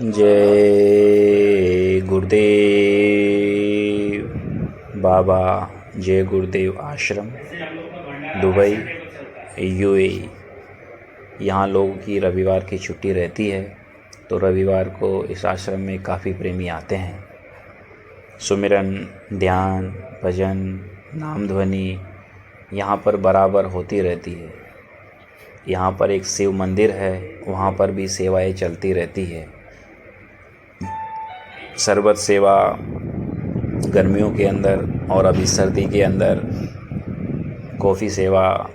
जय गुरुदेव बाबा, जय गुरुदेव आश्रम, दुबई, यूएई। यहाँ लोगों की रविवार की छुट्टी रहती है, तो रविवार को इस आश्रम में काफ़ी प्रेमी आते हैं। सुमिरन, ध्यान, भजन, नाम ध्वनि यहाँ पर बराबर होती रहती है। यहाँ पर एक शिव मंदिर है, वहाँ पर भी सेवाएं चलती रहती है। शरबत सेवा गर्मियों के अंदर और अभी सर्दी के अंदर कॉफ़ी सेवा,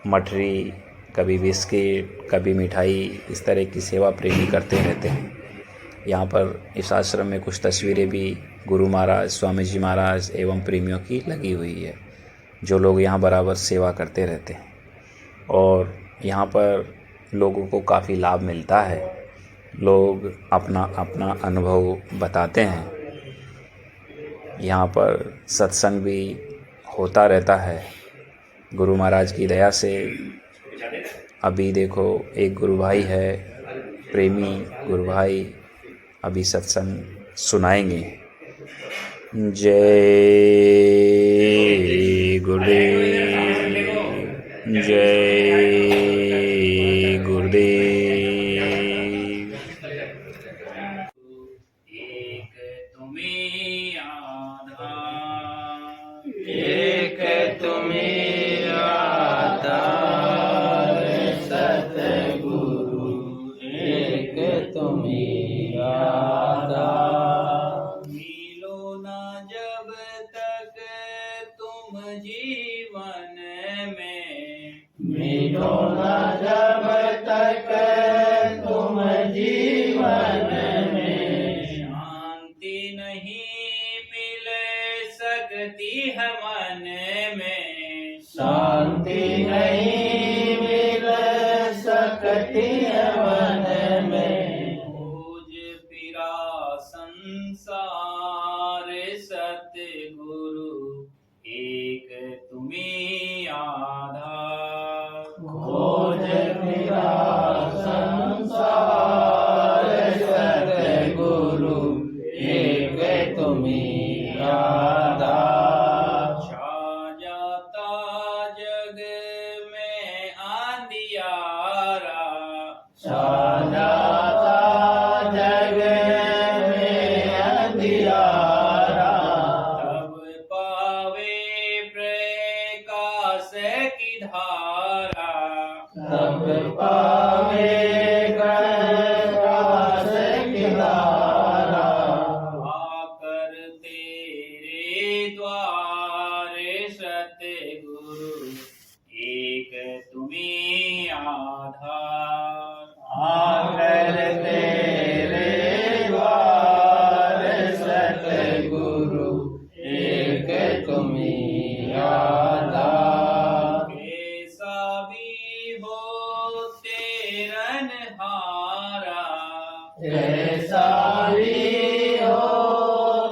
मठरी, कभी बिस्किट, कभी मिठाई, इस तरह की सेवा प्रेमी करते रहते हैं। यहाँ पर इस आश्रम में कुछ तस्वीरें भी गुरु महाराज, स्वामी जी महाराज एवं प्रेमियों की लगी हुई है, जो लोग यहाँ बराबर सेवा करते रहते हैं। और यहाँ पर लोगों को काफ़ी लाभ मिलता है। लोग अपना अपना अनुभव बताते हैं। यहाँ पर सत्संग भी होता रहता है गुरु महाराज की दया से। अभी देखो, एक गुरु भाई है, प्रेमी गुरु भाई, अभी सत्संग सुनाएंगे। जय गुरुदेव, जय गुरुदेव। एक तुम्हें आधार, एक तुम्हें आधार सतगुरु, एक तुम्हें आधार। मिलो ना जब तक तुम जीवन में, मिलो ना जब तक तुम जीवन में। शांति नहीं मिल सकती है मन में, शांति नहीं मिल सकती है मन में। खोज फिरा संसार सतगुरु, एक तुम्हें आधार। खोज फिरा संसार सतगुरु, एक तुम्हें आधार। छा जाता जग में अंधियारा, छा जाता जग में अंधियारा। तब पावे प्रकाश की धारा, तब पावे प्रकाश की धारा। आकर तेरे द्वार सतगुरु, एक तुम्हें आधार। आकर तेरे द्वार सतगुरु, एक तुम्हें आधार। कैसा भी हो तेरनहारा, ऐसा भी हो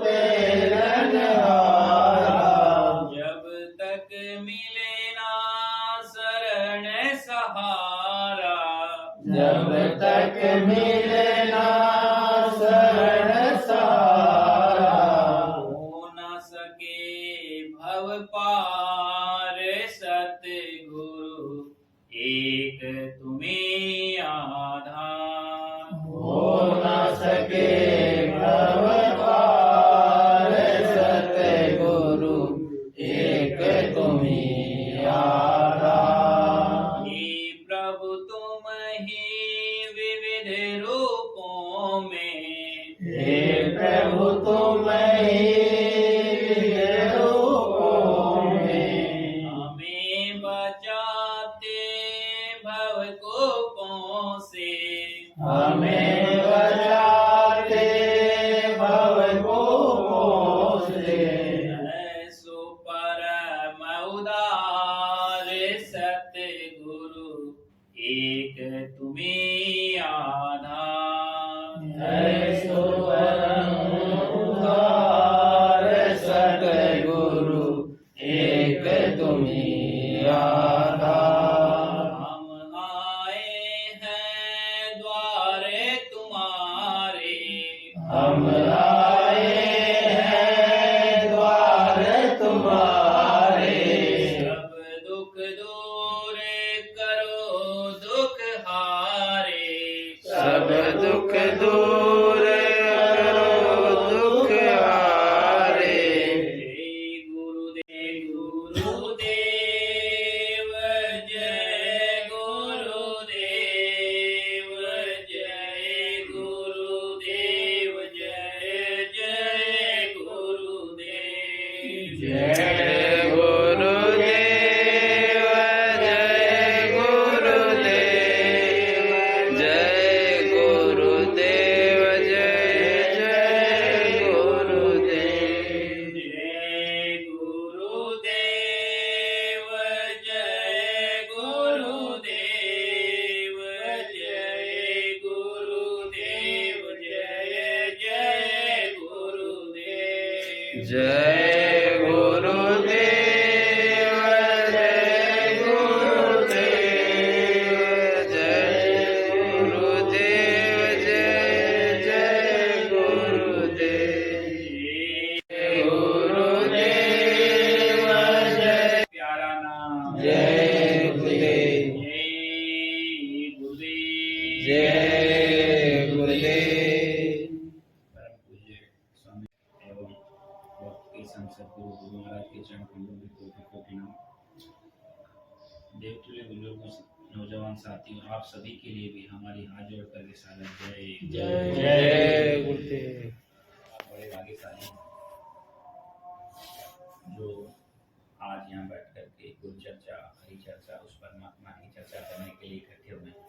तेरनहारा। जब तक मिले ना शरण सहारा, जब तक मिले ना शरण सहारा। हो न सके भव पार सतगुरु, एक तुम्हें आधार। हो न सके भव पार सतगुरु, एक तुम्हें आधार। हे प्रभु तुम ही विविध रूपों में, हे प्रभु तुम ही रूपों में। हमें बचाते भव कोपों से, हमें बचाते भव कोपों से। ऐसो परम उदार सतगुरु, एक तुम्हें आधार। ऐसो परम उदार सतगुरु, एक तुम्हें आधार। हम आए हैं द्वार हम आए हैं द्वार तुम्हारे। सब दुख दूर करो दुख हारे। सब दुख दूर करो दुख हारे। जय गुरुदेव गुरुदेव जय गुरुदेव जय गुरुदेव जय जय गुरुदेव। जय गुरुदेव जय गुरुदेव जय गुरुदेव जय जय गुरुदेव। जय गुरुदेव जय गुरुदेव जय गुरुदेव जय जय गुरुदेव। जय गुरुदेव जय गुरुदेव जय गुरुदेव जय जय गुरुदेव। जय गुरुदेव जय प्यारा नाम जय गुरुदेव जय गुरुदेव। जय गुरुदेव। परम पूज्य स्वामी एवं भक्ति संसद गुरु गुरु महाराज के चरण कमलों में कोटि कोटि नमन। देवतुल्य बुजुर्गों नौजवान साथियों, आप सभी के लिए भी हमारी हाथ जोड़ करके सादर जय जय गुरुदेव। आप बड़े भाग्यशाली हैं जो आज यहाँ बैठ करके गुरु चर्चा हरि चर्चा उस परमात्मा की चर्चा करने के लिए इकट्ठे हुए हैं।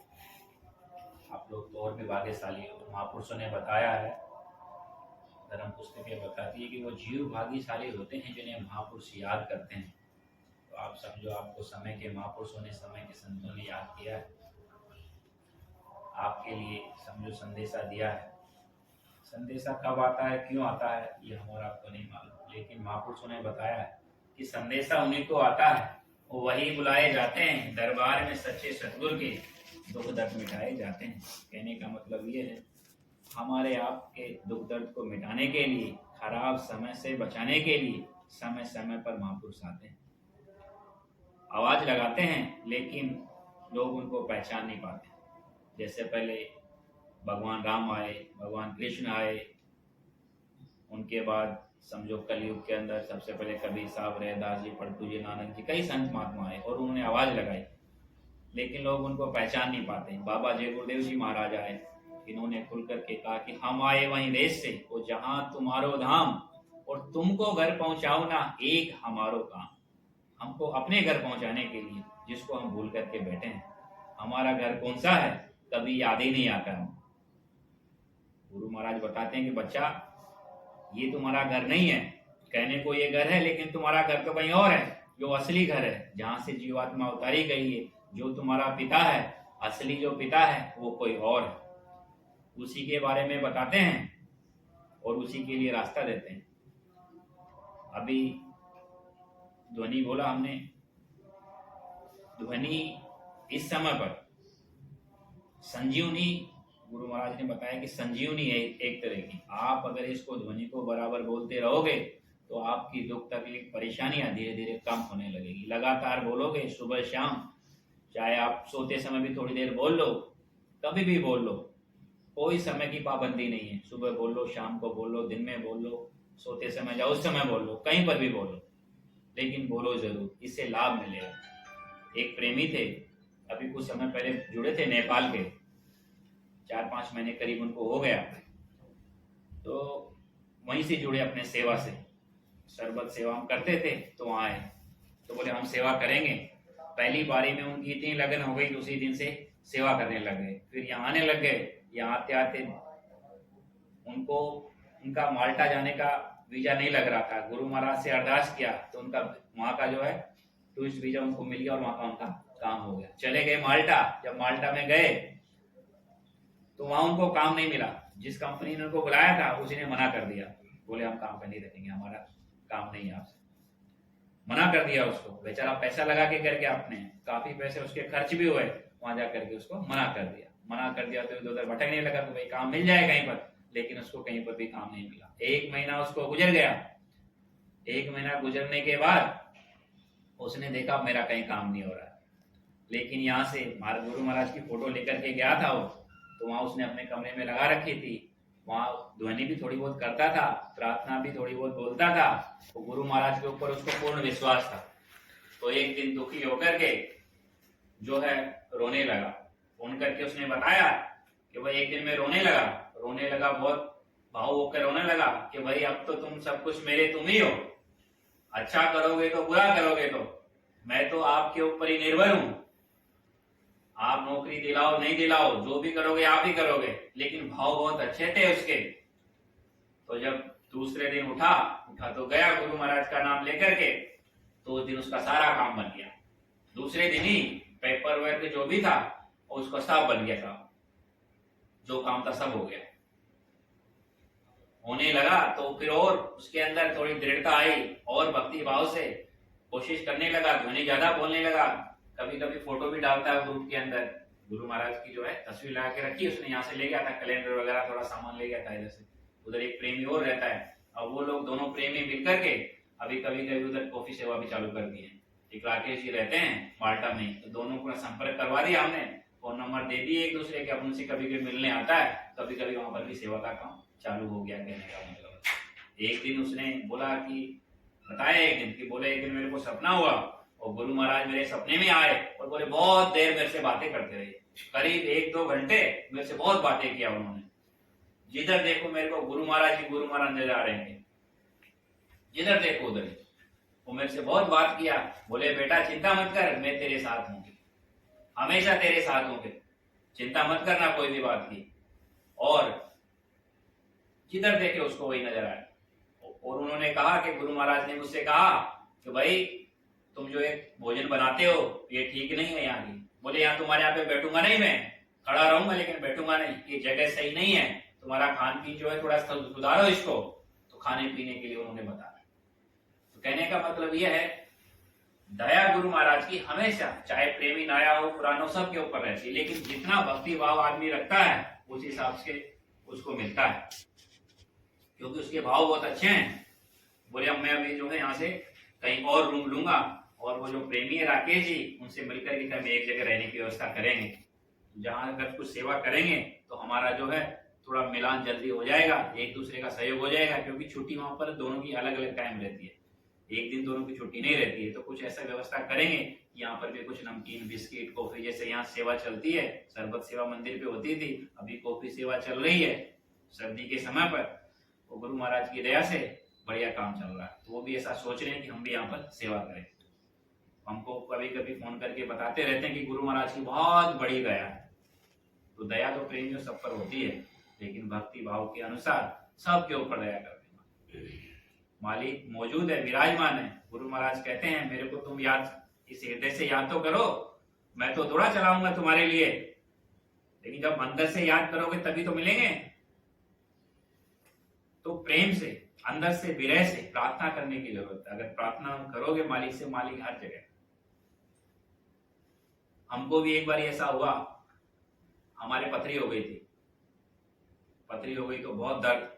आप लोग तो और भी भाग्यशाली हो। महापुरुषों ने बताया है, धर्म पुस्तकें बताती है कि वो जीव भाग्यशाली होते हैं जिन्हें महापुरुष याद करते हैं। तो आप समझो, आपको समय के महापुरुषों ने, समय के संतों ने याद किया है, आपके लिए समझो संदेशा दिया है। संदेशा कब आता है, क्यों आता है, ये हम और आपको नहीं मालूम, लेकिन महापुरुषों ने बताया है कि संदेशा उन्हीं को आता है, वो वही बुलाए जाते हैं दरबार में सच्चे सतगुरु के, दुख दर्द मिटाए जाते हैं। कहने का मतलब ये है, हमारे आपके दुख दर्द को मिटाने के लिए, खराब समय से बचाने के लिए समय समय पर महापुरुष आते हैं, आवाज लगाते हैं, लेकिन लोग उनको पहचान नहीं पाते। जैसे पहले भगवान राम आए, भगवान कृष्ण आए, उनके बाद समझो कलयुग के अंदर सबसे पहले कबीर साहब, रैदास जी, पलटू जी, नानक जी, कई संत महात्मा आए और उन्होंने आवाज लगाई, लेकिन लोग उनको पहचान नहीं पाते। बाबा जय गुरुदेव जी महाराज आए, इन्होंने खुल करके कहा कि हम आए वहीं देश से, वो जहां तुम्हारो धाम, और तुमको घर पहुंचाओ ना एक हमारो काम। हमको अपने घर पहुंचाने के लिए, जिसको हम भूल करके बैठे हैं। हमारा घर कौन सा है, कभी याद ही नहीं आता। गुरु महाराज बताते हैं कि बच्चा, ये तुम्हारा घर नहीं है, कहने को ये घर है, लेकिन तुम्हारा घर तो कहीं और है। जो असली घर है, जहां से जीवात्मा उतारी गई है, जो तुम्हारा पिता है, असली जो पिता है, वो कोई और है। उसी के बारे में बताते हैं और उसी के लिए रास्ता देते हैं। अभी ध्वनि बोला हमने, ध्वनि इस समय पर संजीवनी, गुरु महाराज ने बताया कि संजीवनी है एक तरह की। आप अगर इसको ध्वनि को बराबर बोलते रहोगे तो आपकी दुख तकलीफ परेशानियां धीरे धीरे कम होने लगेगी। लगातार बोलोगे, सुबह शाम, चाहे आप सोते समय भी थोड़ी देर बोल लो, कभी भी बोल लो, कोई समय की पाबंदी नहीं है। सुबह बोल लो, शाम को बोल लो, दिन में बोल लो, सोते समय जाओ उस समय बोल लो, कहीं पर भी बोलो, लेकिन बोलो जरूर, इससे लाभ मिलेगा। एक प्रेमी थे, अभी कुछ समय पहले जुड़े थे नेपाल के, 4-5 महीने करीब उनको हो गया, तो वहीं से जुड़े अपने सेवा से। शरबत सेवा हम करते थे, तो वहाँ आए, तो बोले हम सेवा करेंगे। पहली बारी में उनकी इतनी लगन हो गई, उसी दिन से सेवा करने लग गए। फिर यहाँ आने लग गए। यहाँ आते आते उनको उनका माल्टा जाने का वीजा नहीं लग रहा था। गुरु महाराज से अरदास किया तो उनका वहाँ का जो है टूरिस्ट वीजा उनको मिल गया और वहाँ का उनका काम हो गया। चले गए माल्टा। जब माल्टा में गए तो वहाँ उनको काम नहीं मिला। जिस कंपनी ने उनको बुलाया था उसी ने मना कर दिया, बोले हम काम पे नहीं रखेंगे, हमारा काम नहीं है आपसे, मना कर दिया उसको। बेचारा पैसा लगा के करके, आपने काफी पैसे उसके खर्च भी हुए, वहां जा करके उसको मना कर दिया। मना कर दिया तो इधर उधर भटकने लगा तो भाई काम मिल जाए कहीं पर, लेकिन उसको कहीं पर भी काम नहीं मिला। 1 महीना उसको गुजर गया। 1 महीना गुजरने के बाद उसने देखा मेरा कहीं काम नहीं हो रहा है। लेकिन यहाँ से गुरु महाराज की फोटो लेकर के गया था वो, तो वहां उसने अपने कमरे में लगा रखी थी। वहां ध्वनि भी थोड़ी बहुत करता था, प्रार्थना भी थोड़ी बहुत बोलता था। तो गुरु महाराज के ऊपर उसको पूर्ण विश्वास था। तो एक दिन दुखी होकर के जो है रोने लगा। फोन करके उसने बताया कि भाई एक दिन मैं रोने लगा, बहुत भाव होकर रोने लगा कि भाई अब तो तुम सब कुछ मेरे तुम ही हो, अच्छा करोगे तो बुरा करोगे तो मैं तो आपके ऊपर ही निर्भर हूं। आप नौकरी दिलाओ नहीं दिलाओ, जो भी करोगे आप ही करोगे। लेकिन भाव बहुत अच्छे थे उसके। तो जब दूसरे दिन उठा तो गया गुरु महाराज का नाम लेकर के, तो उस दिन उसका सारा काम बन गया। दूसरे दिन ही पेपर वर्क जो भी था उसका सब बन गया था, जो काम था सब हो गया, होने लगा। तो फिर और उसके अंदर थोड़ी दृढ़ता आई और भक्ति भाव से कोशिश करने लगा, ध्वनि ज्यादा बोलने लगा। कभी कभी फोटो भी डालता है ग्रुप के अंदर। गुरु महाराज की जो है तस्वीर लगा के रखी, उसने यहाँ से ले गया था, कैलेंडर वगैरह थोड़ा सामान ले गया था इधर से। उधर एक प्रेमी और रहता है, अब वो लोग दोनों प्रेमी मिलकर के अभी कभी कभी उधर कॉफी सेवा भी चालू कर दी है। एक राकेश जी रहते हैं माल्टा में, तो दोनों को संपर्क करवा दिया हमने, फोन नंबर दे दिए एक दूसरे के, अपन उनसे कभी कभी मिलने आता है, कभी कभी वहां पर भी सेवा का काम चालू हो गया। कहने का मतलब एक दिन उसने बोला कि बताया एक दिन कि बोले एक दिन मेरे को सपना हुआ और गुरु महाराज मेरे सपने में आए और बोले बहुत देर मेरे से बातें करते रहे, करीब 1-2 घंटे मेरे से बहुत बातें किया उन्होंने। जिधर देखो मेरे को गुरु महाराज नजर आ रहे हैं, जिधर देखो उधर ही वो मेरे से बहुत बात किया। बोले बेटा चिंता मत कर, मैं तेरे साथ हूँ, हमेशा तेरे साथ हूँ, चिंता मत करना कोई भी बात की। और जिधर देखे उसको वही नजर आया। और उन्होंने कहा कि गुरु महाराज ने मुझसे कहा कि भाई तुम जो एक भोजन बनाते हो ये ठीक नहीं है यहाँ की। बोले यहाँ तुम्हारे यहाँ पे बैठूंगा नहीं, मैं खड़ा रहूंगा लेकिन बैठूंगा नहीं, ये जगह सही नहीं है, तुम्हारा खान पीन जो है थोड़ा सुधारो इसको। तो खाने पीने के लिए उन्होंने बताया। तो कहने का मतलब यह है दया गुरु महाराज की हमेशा, चाहे प्रेमी नया हो पुराना हो, सबके ऊपर रहती है। लेकिन जितना भक्ति भाव आदमी रखता है उस हिसाब से उसको मिलता है, क्योंकि उसके भाव बहुत अच्छे हैं। बोले अब मैं अभी जो है यहाँ से कहीं और रूम लूंगा और वो जो प्रेमी है राकेश जी, उनसे मिलकर के हम एक जगह रहने की व्यवस्था करेंगे। जहां अगर कुछ सेवा करेंगे तो हमारा जो है थोड़ा मिलान जल्दी हो जाएगा, एक दूसरे का सहयोग हो जाएगा। क्योंकि छुट्टी वहां पर दोनों की अलग अलग टाइम रहती है, एक दिन दोनों की छुट्टी नहीं रहती है। तो कुछ ऐसा व्यवस्था करेंगे, यहाँ पर भी कुछ नमकीन बिस्किट कॉफी, जैसे यहाँ सेवा चलती है, शरबत सेवा मंदिर पे होती थी, अभी कॉफी सेवा चल रही है सर्दी के समय पर। वो गुरु महाराज की दया से बढ़िया काम चल रहा है। तो वो भी ऐसा सोच रहे हैं कि हम भी यहाँ पर सेवा करें। हमको कभी कभी फोन करके बताते रहते हैं कि गुरु महाराज की बहुत बड़ी दया है। तो दया तो प्रेमियों सब पर होती है, लेकिन भक्ति भाव के अनुसार सबके ऊपर दया करते हैं। मालिक मौजूद है, विराजमान है। गुरु महाराज कहते हैं मेरे को तुम याद इस हृदय से याद तो करो, मैं तो थोड़ा चलाऊंगा तुम्हारे लिए, लेकिन जब अंदर से याद करोगे तभी तो मिलेंगे। तो प्रेम से, अंदर से, विरह से प्रार्थना करने की जरूरत है। अगर प्रार्थना करोगे मालिक से, मालिक हर जगह। हमको भी एक बार ऐसा हुआ, हमारे पथरी हो गई थी, पथरी हो गई तो बहुत दर्द,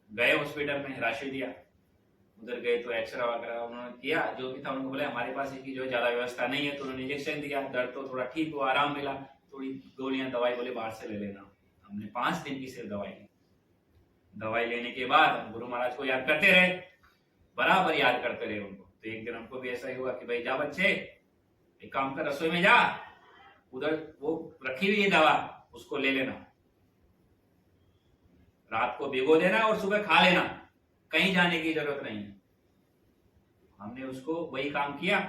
गए हॉस्पिटल में, राशि दिया, उधर गए तो एक्सरे वगैरह उन्होंने किया, जो भी था उनको बोला हमारे पास इसकी जो ज्यादा व्यवस्था नहीं है। तो उन्होंने इंजेक्शन दिया, दर्द तो थोड़ा ठीक हुआ, आराम मिला, थोड़ी गोलियां दवाई बोले बाहर से ले लेना। हमने 5 दिन की सिर्फ दवाई ली। दवाई लेने के बाद गुरु महाराज को याद करते रहे, बराबर याद करते रहे उनको। तो एक दिन हमको भी ऐसा ही हुआ कि भाई जा बच्चे, एक काम कर, रसोई में जा, उधर वो रखी हुई है दवा, उसको ले लेना, रात को भिगो देना और सुबह खा लेना, कहीं जाने की जरूरत नहीं है। हमने उसको वही काम किया,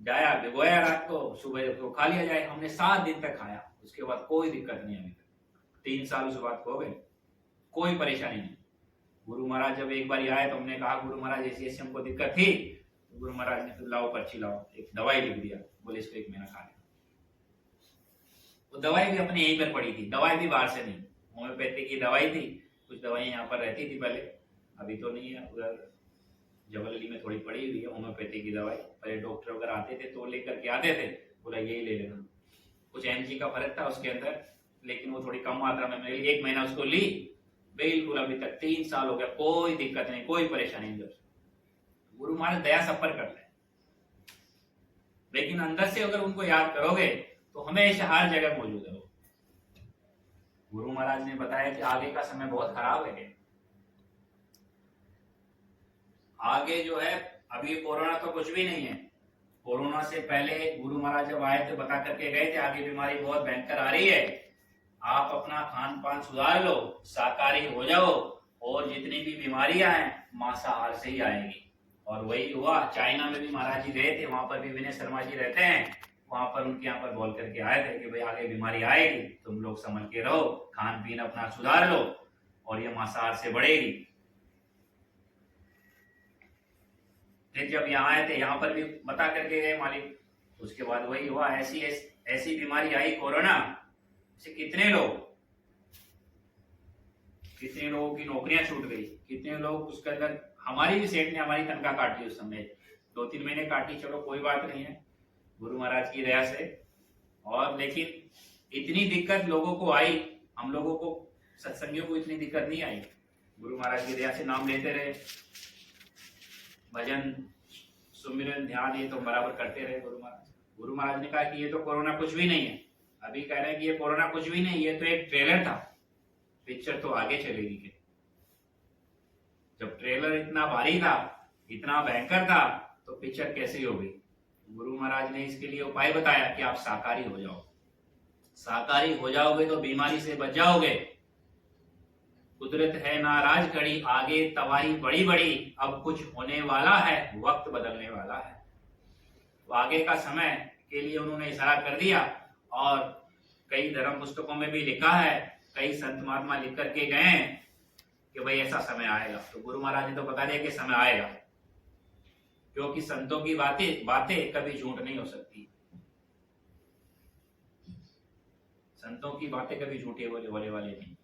जाया, भिगोया रात को, सुबह को खा लिया जाए। हमने 7 दिन तक खाया, उसके बाद कोई दिक्कत नहीं। अभी तक 3 साल उस बात को हो गए, कोई परेशानी नहीं। गुरु महाराज जब एक बार आए तो हमने कहा गुरु महाराज ऐसी ऐसी हमको दिक्कत थी। तो गुरु महाराज ने फिर लाओ पर्ची लाओ, एक दवाई लिख दिया, बोले इसको 1 महीना खा लेना। वो दवाई भी अपने यहीं पर पड़ी थी, दवाई भी बाहर से नहीं, होम्योपैथी की दवाई थी। कुछ दवाइयां यहाँ पर रहती थी पहले, अभी तो नहीं है, उधर जबलली में थोड़ी पड़ी हुई है होम्योपैथी की दवाई। पहले डॉक्टर वगैरह आते थे तो लेकर के आते थे, बोला यही ले लेना। कुछ mg का फर्क था उसके अंदर, लेकिन वो थोड़ी कम मात्रा में मिली। 1 महीना उसको ली, बिल्कुल अभी तक 3 साल हो गया, कोई दिक्कत नहीं, कोई परेशानी नहीं। गुरु महाराज दया सब पर करते हैं, लेकिन अंदर से अगर उनको याद करोगे तो हमेशा हर जगह मौजूद है वो। गुरु महाराज ने बताया कि आगे का समय बहुत खराब है। आगे जो है, अभी कोरोना तो कुछ भी नहीं है। कोरोना से पहले गुरु महाराज जब आए थे बता करके गए थे आगे बीमारी बहुत भयंकर आ रही है, आप अपना खान पान सुधार लो, शाकाहारी हो जाओ, और जितनी भी बीमारियां हैं मांसाहार से ही आएंगी। और वही हुआ। चाइना में भी महाराज जी गए थे, वहां पर भी विनय शर्मा जी रहते हैं, वहां पर उनके यहाँ पर बोल करके आए थे कि भाई आगे बीमारी आएगी, तुम लोग संभल के रहो, खान पीन अपना सुधार लो, और ये मांसाहार से बढ़ेगी। फिर जब यहाँ आए थे यहाँ पर भी बता करके गए मालिक, उसके बाद वही हुआ। ऐसी बीमारी आई कोरोना से कितने लोगों की नौकरियां छूट गई, कितने लोग उसके अंदर। हमारी भी सेठ ने हमारी तनख्वाह काटी उस समय, 2-3 महीने काटी, चलो कोई बात नहीं है गुरु महाराज की दया से। और लेकिन इतनी दिक्कत लोगों को आई, हम लोगों को सत्संगियों को इतनी दिक्कत नहीं आई। गुरु महाराज की दया से नाम लेते रहे, भजन सुमिरन ध्यान ये तो बराबर करते रहे गुरु महाराज ने कहा कि ये तो कोरोना कुछ भी नहीं है। अभी कह रहे हैं कि ये कोरोना कुछ भी नहीं, ये तो एक ट्रेलर था, पिक्चर तो आगे चलेगी। के जब ट्रेलर इतना भारी था, इतना भयंकर था, तो पिक्चर कैसी होगी। गुरु महाराज ने इसके लिए उपाय बताया कि आप शाकाहारी हो जाओ। शाकाहारी हो जाओगे तो बीमारी से बच जाओगे। कुदरत है नाराज कड़ी, आगे तबाही बड़ी बड़ी, अब कुछ होने वाला है, वक्त बदलने वाला है। तो आगे का समय के लिए उन्होंने इशारा कर दिया, और कई धर्म पुस्तकों में भी लिखा है, कई संत महात्मा लिख करके गए हैं कि भाई ऐसा समय आएगा। तो गुरु महाराज ने तो बता दिया कि समय आएगा, क्योंकि संतों की बातें कभी झूठ नहीं हो सकती। संतों की बातें कभी झूठे बोले वाले नहीं।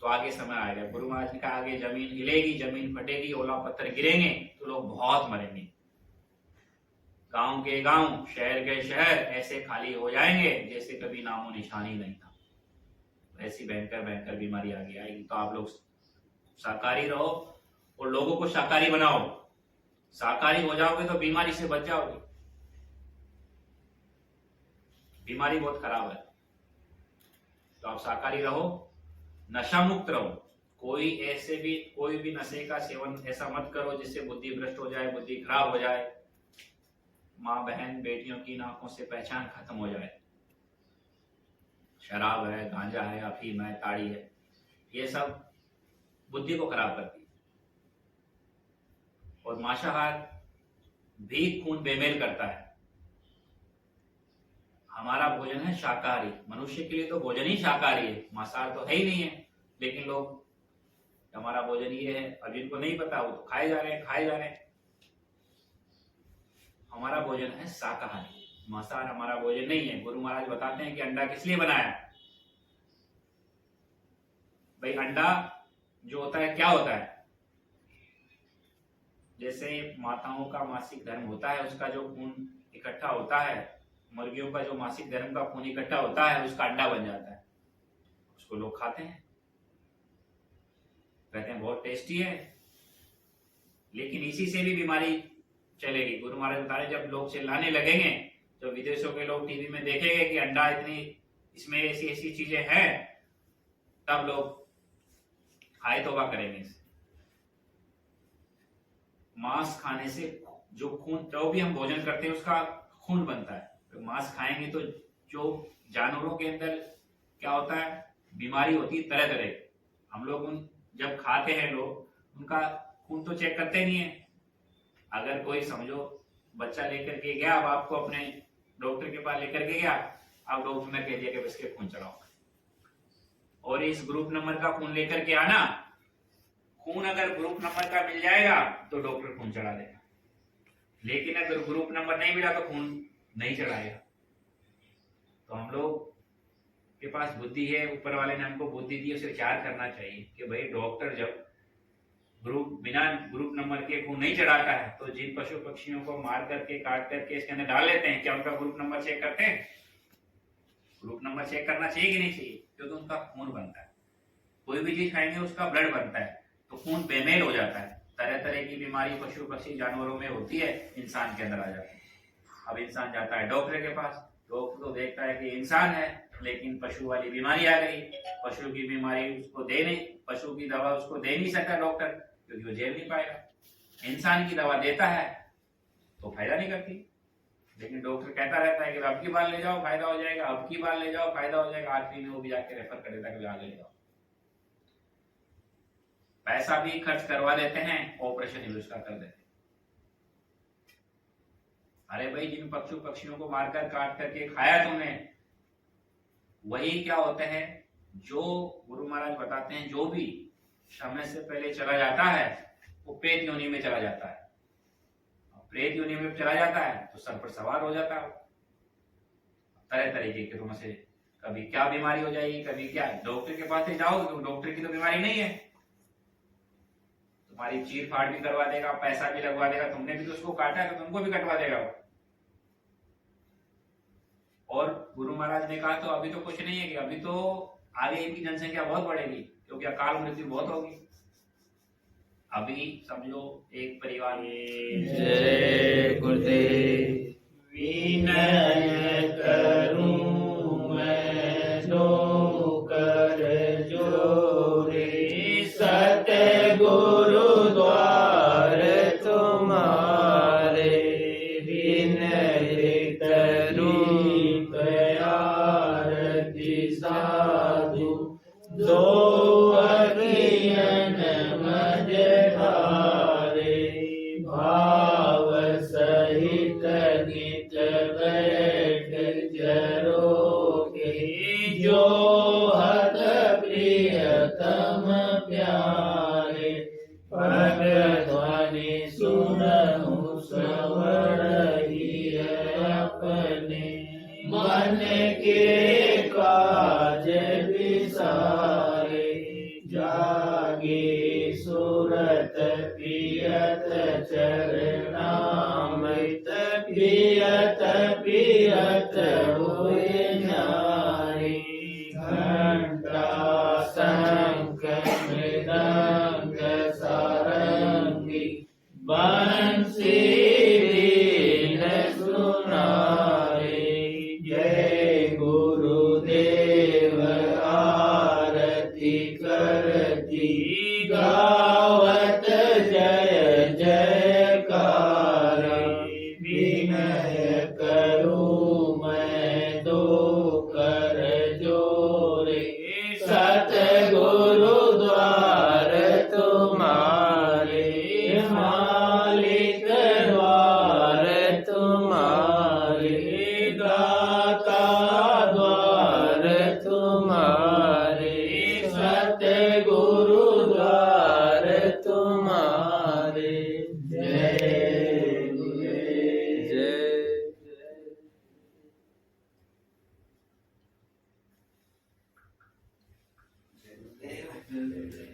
तो आगे समय आएगा। गुरु महाराज ने कहा आगे जमीन हिलेगी, जमीन फटेगी, ओला पत्थर गिरेंगे तो लोग बहुत मरेंगे। गांव के गांव, शहर के शहर ऐसे खाली हो जाएंगे जैसे कभी नामो निशान ही नहीं था। ऐसी भयंकर बीमारी आगे आएगी। तो आप लोग शाकाहारी रहो और लोगों को शाकाहारी बनाओ। शाकाहारी हो जाओगे तो बीमारी से बच जाओगे। बीमारी बहुत खराब है, तो आप शाकाहारी रहो, नशा मुक्त रहो। कोई भी नशे का सेवन ऐसा मत करो जिससे बुद्धि भ्रष्ट हो जाए, बुद्धि खराब हो जाए, माँ बहन बेटियों की आंखों से पहचान खत्म हो जाए। शराब है, गांजा है, अफीम है, ताड़ी है, ये सब बुद्धि को खराब करती है। और मांसाहार भी खून बेमेल करता है। हमारा भोजन है शाकाहारी, मनुष्य के लिए तो भोजन ही शाकाहारी है, मांसाहार तो है ही नहीं है। लेकिन लोग हमारा भोजन ये है, अब जिनको नहीं पता वो तो खाए जा रहे हैं। हमारा भोजन है शाकाहारी, मांसाहार हमारा भोजन नहीं है। गुरु महाराज बताते हैं कि अंडा किस लिए बनाया। भाई अंडा जो होता है क्या होता है, जैसे माताओं का मासिक धर्म होता है, उसका जो खून इकट्ठा होता है, मुर्गियों का जो मासिक धर्म का खून इकट्ठा होता है, उसका अंडा बन जाता है। उसको लोग खाते हैं, कहते हैं बहुत टेस्टी है। लेकिन इसी से भी बीमारी चलेगी। गुरु महाराज बता रहे जब लोग चिल्लाने लगेंगे, तो विदेशों के लोग टीवी में देखेंगे कि अंडा इसमें ऐसी चीजें हैं, तब लोग खाए तौबा करेंगे। मांस खाने से जो खून, जो भी हम भोजन करते हैं उसका खून बनता है। तो मांस खाएंगे तो जो जानवरों के अंदर क्या होता है, बीमारी होती है तरह तरह। हम लोग जब खाते हैं लोग उनका खून तो चेक करते नहीं है। अगर कोई समझो बच्चा लेकर के गया, अब आपको अपने डॉक्टर के पास लेकर के गया, अब डॉक्टर ने कह दिया कि इसके खून चढ़ाओ, और इस ग्रुप नंबर का खून लेकर के आना। खून अगर ग्रुप नंबर का मिल जाएगा तो डॉक्टर खून चढ़ा देगा, लेकिन अगर ग्रुप नंबर नहीं मिला तो खून नहीं चढ़ाएगा। तो हम लोग के पास बुद्धि है, ऊपर वाले ने हमको बुद्धि दी, उसे विचार करना चाहिए कि भाई डॉक्टर जब बिना ग्रुप नंबर के खून नहीं चढ़ाता है, तो जिन पशु पक्षियों को मार करके काट करके इसके अंदर डाल लेते हैं, क्या उनका ग्रुप नंबर चेक करते हैं? ग्रुप नंबर चेक करना चाहिए कि नहीं चाहिए? उनका खून बनता है। कोई भी चीज खाएंगे उसका ब्लड बनता है, तो खून बेमेल हो जाता है। तरह तरह की बीमारी पशु पक्षी जानवरों में होती है, इंसान के अंदर आ जाती है। अब इंसान जाता है डॉक्टर के पास, डॉक्टर तो देखता है कि इंसान है, लेकिन पशु वाली बीमारी आ गई। पशु की बीमारी उसको दे नहीं, पशु की दवा उसको दे नहीं सकता डॉक्टर, क्योंकि वो झेल नहीं पाएगा। इंसान की दवा देता है तो फायदा नहीं करती, लेकिन डॉक्टर कहता रहता है कि अब की बार ले जाओ फायदा हो जाएगा, अब की बार ले जाओ फायदा हो जाएगा। आखिरी में वो भी जाके रेफर कर देता है कि आगे ले जाओ। पैसा भी खर्च करवा देते हैं, ऑपरेशन ही उसका कर देते हैं। अरे भाई, जिन पक्षियों को मारकर काट करके खाया तुमने, वही क्या होते हैं, जो गुरु महाराज बताते हैं, जो भी समय से पहले चला जाता है वो प्रेत योनि में चला जाता है। प्रेत योनि में चला जाता है तो सर पर सवार हो जाता है, तरह तरीके के तुमसे कभी क्या बीमारी हो जाएगी, कभी क्या। डॉक्टर के पास जाओगे तो डॉक्टर की तो बीमारी नहीं है, तुम्हारी चीर फाड़ भी करवा देगा, पैसा भी लगवा देगा, तुमने भी तो उसको काटा है तो तुमको भी कटवा देगा वो। और गुरु महाराज ने कहा तो अभी तो कुछ नहीं है, कि अभी तो आगे इनकी जनसंख्या बहुत बढ़ेगी, क्योंकि अकाल मृत्यु बहुत होगी। अभी समझो एक परिवार में जय गुरुदेव। विनय करूं मैं जो कर जोरे, सतगुरु द्वार तुम्हारे। विनय करूं आरती साधु, दो अखियन मझधारे। भाव सहित नित बैठ जरोगे, जो हत प्रियतम प्यारे। पग ध्वनि सुनहु श्रवण अपने, मन के काज विसारे। जागे सुरत पियत चरणामृत, पियत पियत हुए नारी। घंटा शंख मृदंग सारंगी, बंसी वीण सुनारे। जय गुरुदेव आरती करती, गावत जय जयकार। विनय करूं मैं दो कर जोरे, सतगुरु द्वार तुम्हारे। मालिक द्वार तुम्हारे, दाता द्वार तुम्हारे। सतगुरु द्वार तुम्हारे। जय गुरुदेव। जय जय।